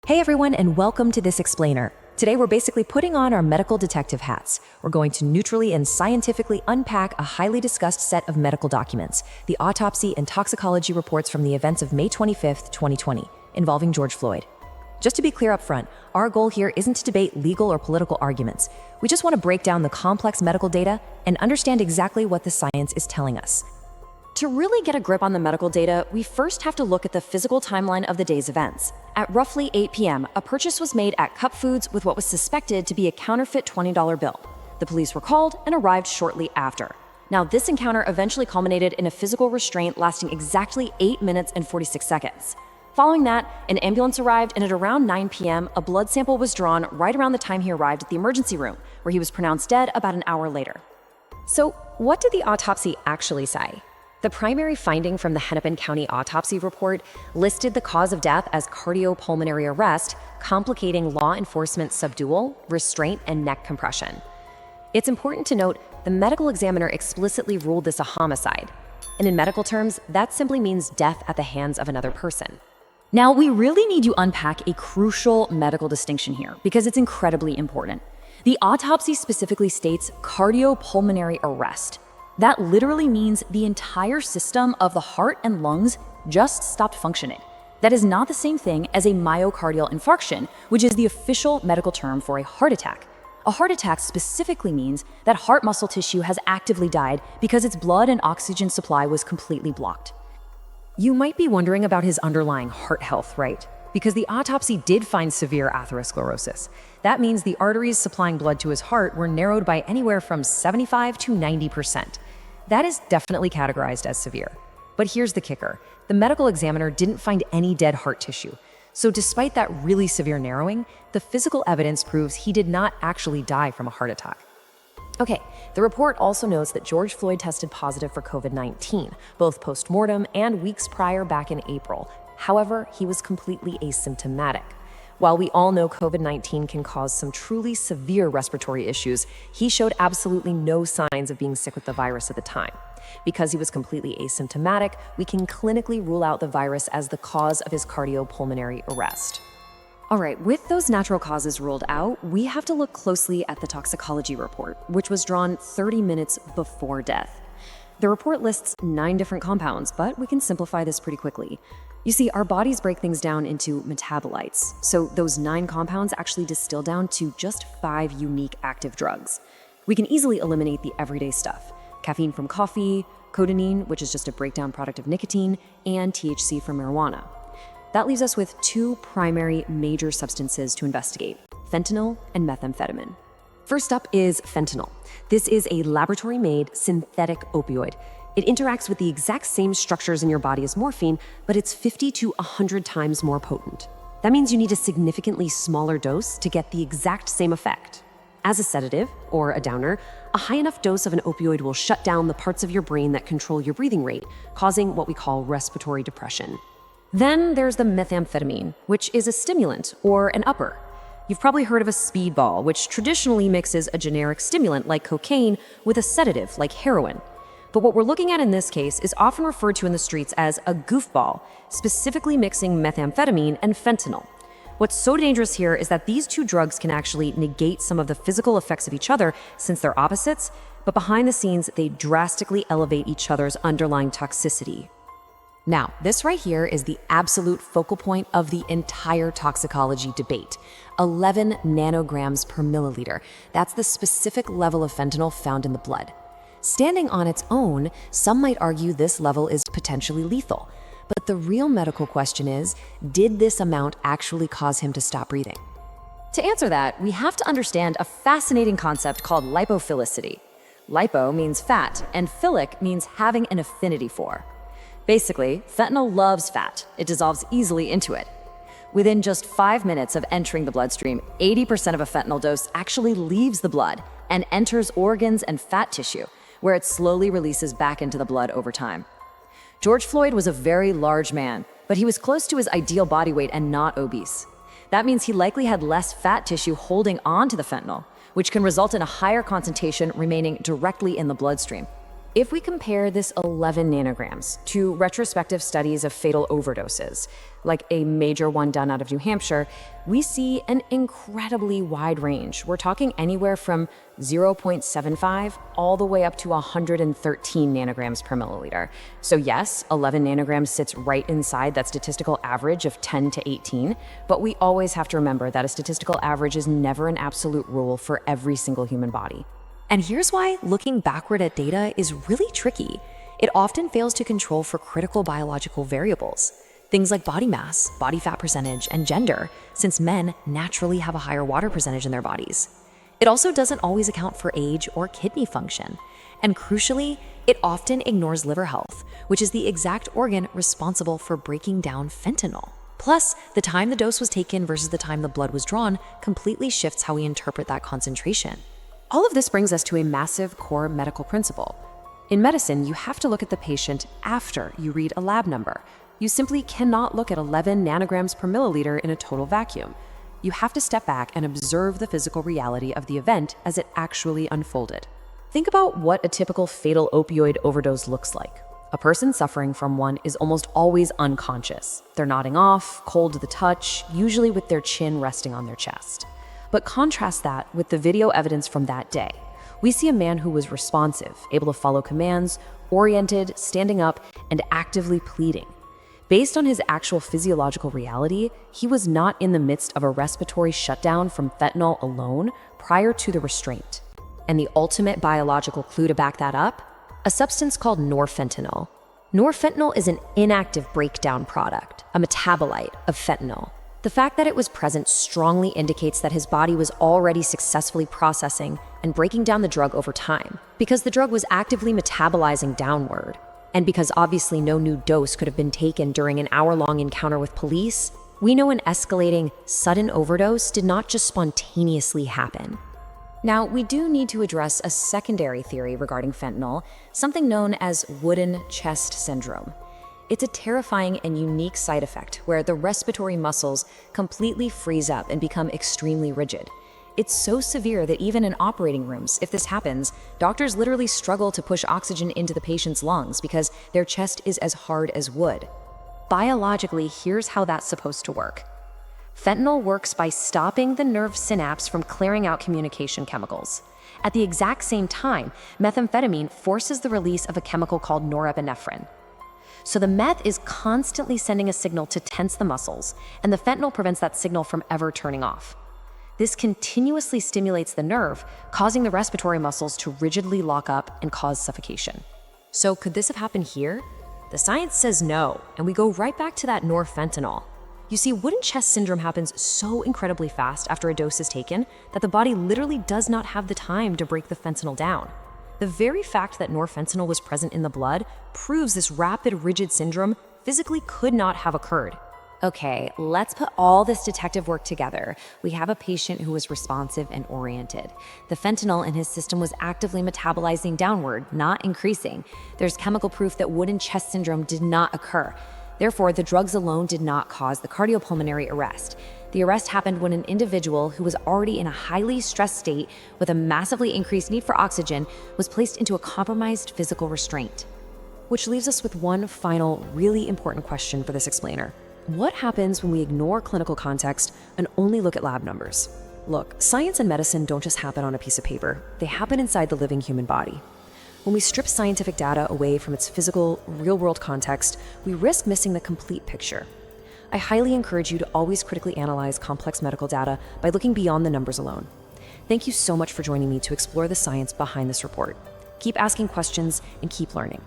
Hey everyone, and welcome to This Explainer. Today we're basically putting on our medical detective hats. We're going to neutrally and scientifically unpack a highly discussed set of medical documents, the autopsy and toxicology reports from the events of May 25th, 2020, involving George Floyd. Just to be clear up front, our goal here isn't to debate legal or political arguments. We just want to break down the complex medical data and understand exactly what the science is telling us. To really get a grip on the medical data, we first have to look at the physical timeline of the day's events. At roughly 8 p.m., a purchase was made at Cup Foods with what was suspected to be a counterfeit $20 bill. The police were called and arrived shortly after. Now, this encounter eventually culminated in a physical restraint lasting exactly 8 minutes and 46 seconds. Following that, an ambulance arrived, and at around 9 p.m., a blood sample was drawn right around the time he arrived at the emergency room, where he was pronounced dead about an hour later. So, what did the autopsy actually say? The primary finding from the Hennepin County autopsy report listed the cause of death as cardiopulmonary arrest, complicating law enforcement subdual, restraint, and neck compression. It's important to note the medical examiner explicitly ruled this a homicide. And in medical terms, that simply means death at the hands of another person. Now, we really need to unpack a crucial medical distinction here because it's incredibly important. The autopsy specifically states cardiopulmonary arrest. That literally means the entire system of the heart and lungs just stopped functioning. That is not the same thing as a myocardial infarction, which is the official medical term for a heart attack. A heart attack specifically means that heart muscle tissue has actively died because its blood and oxygen supply was completely blocked. You might be wondering about his underlying heart health, right? Because the autopsy did find severe atherosclerosis. That means the arteries supplying blood to his heart were narrowed by anywhere from 75 to 90%. That is definitely categorized as severe. But here's the kicker. The medical examiner didn't find any dead heart tissue. So despite that really severe narrowing, the physical evidence proves he did not actually die from a heart attack. Okay, the report also notes that George Floyd tested positive for COVID-19, both post-mortem and weeks prior back in April. However, he was completely asymptomatic. While we all know COVID-19 can cause some truly severe respiratory issues, he showed absolutely no signs of being sick with the virus at the time. Because he was completely asymptomatic, we can clinically rule out the virus as the cause of his cardiopulmonary arrest. All right, with those natural causes ruled out, we have to look closely at the toxicology report, which was drawn 30 minutes before death. The report lists 9 different compounds, but we can simplify this pretty quickly. You see, our bodies break things down into metabolites, so those 9 compounds actually distill down to just 5 unique active drugs. We can easily eliminate the everyday stuff: caffeine from coffee, codeine, which is just a breakdown product of nicotine, and THC from marijuana. That leaves us with 2 primary major substances to investigate: fentanyl and methamphetamine. First up is fentanyl. This is a laboratory-made synthetic opioid. It interacts with the exact same structures in your body as morphine, but it's 50 to 100 times more potent. That means you need a significantly smaller dose to get the exact same effect. As a sedative, or a downer, a high enough dose of an opioid will shut down the parts of your brain that control your breathing rate, causing what we call respiratory depression. Then there's the methamphetamine, which is a stimulant, or an upper. You've probably heard of a speedball, which traditionally mixes a generic stimulant like cocaine with a sedative like heroin. But what we're looking at in this case is often referred to in the streets as a goofball, specifically mixing methamphetamine and fentanyl. What's so dangerous here is that these 2 drugs can actually negate some of the physical effects of each other since they're opposites, but behind the scenes, they drastically elevate each other's underlying toxicity. Now, this right here is the absolute focal point of the entire toxicology debate: 11 nanograms per milliliter. That's the specific level of fentanyl found in the blood. Standing on its own, some might argue this level is potentially lethal. But the real medical question is, did this amount actually cause him to stop breathing? To answer that, we have to understand a fascinating concept called lipophilicity. Lipo means fat, and philic means having an affinity for. Basically, fentanyl loves fat. It dissolves easily into it. Within just 5 minutes of entering the bloodstream, 80% of a fentanyl dose actually leaves the blood and enters organs and fat tissue, where it slowly releases back into the blood over time. George Floyd was a very large man, but he was close to his ideal body weight and not obese. That means he likely had less fat tissue holding on to the fentanyl, which can result in a higher concentration remaining directly in the bloodstream. If we compare this 11 nanograms to retrospective studies of fatal overdoses, like a major one done out of New Hampshire, we see an incredibly wide range. We're talking anywhere from 0.75 all the way up to 113 nanograms per milliliter. So yes, 11 nanograms sits right inside that statistical average of 10 to 18, but we always have to remember that a statistical average is never an absolute rule for every single human body. And here's why looking backward at data is really tricky. It often fails to control for critical biological variables, things like body mass, body fat percentage, and gender, since men naturally have a higher water percentage in their bodies. It also doesn't always account for age or kidney function. And crucially, it often ignores liver health, which is the exact organ responsible for breaking down fentanyl. Plus, the time the dose was taken versus the time the blood was drawn completely shifts how we interpret that concentration. All of this brings us to a massive core medical principle. In medicine, you have to look at the patient after you read a lab number. You simply cannot look at 11 nanograms per milliliter in a total vacuum. You have to step back and observe the physical reality of the event as it actually unfolded. Think about what a typical fatal opioid overdose looks like. A person suffering from one is almost always unconscious. They're nodding off, cold to the touch, usually with their chin resting on their chest. But contrast that with the video evidence from that day. We see a man who was responsive, able to follow commands, oriented, standing up, and actively pleading. Based on his actual physiological reality, he was not in the midst of a respiratory shutdown from fentanyl alone prior to the restraint. And the ultimate biological clue to back that up? A substance called norfentanyl. Norfentanyl is an inactive breakdown product, a metabolite of fentanyl. The fact that it was present strongly indicates that his body was already successfully processing and breaking down the drug over time, because the drug was actively metabolizing downward. And because obviously no new dose could have been taken during an hour-long encounter with police, we know an escalating, sudden overdose did not just spontaneously happen. Now, we do need to address a secondary theory regarding fentanyl, something known as wooden chest syndrome. It's a terrifying and unique side effect where the respiratory muscles completely freeze up and become extremely rigid. It's so severe that even in operating rooms, if this happens, doctors literally struggle to push oxygen into the patient's lungs because their chest is as hard as wood. Biologically, here's how that's supposed to work. Fentanyl works by stopping the nerve synapse from clearing out communication chemicals. At the exact same time, methamphetamine forces the release of a chemical called norepinephrine. So the meth is constantly sending a signal to tense the muscles, and the fentanyl prevents that signal from ever turning off. This continuously stimulates the nerve, causing the respiratory muscles to rigidly lock up and cause suffocation. So could this have happened here? The science says no, and we go right back to that norfentanyl. You see, wooden chest syndrome happens so incredibly fast after a dose is taken that the body literally does not have the time to break the fentanyl down. The very fact that norfentanyl was present in the blood proves this rapid, rigid syndrome physically could not have occurred. Okay, let's put all this detective work together. We have a patient who was responsive and oriented. The fentanyl in his system was actively metabolizing downward, not increasing. There's chemical proof that wooden chest syndrome did not occur. Therefore, the drugs alone did not cause the cardiopulmonary arrest. The arrest happened when an individual who was already in a highly stressed state with a massively increased need for oxygen was placed into a compromised physical restraint. Which leaves us with one final, really important question for this explainer. What happens when we ignore clinical context and only look at lab numbers? Look, science and medicine don't just happen on a piece of paper. They happen inside the living human body. When we strip scientific data away from its physical, real-world context, we risk missing the complete picture. I highly encourage you to always critically analyze complex medical data by looking beyond the numbers alone. Thank you so much for joining me to explore the science behind this report. Keep asking questions and keep learning.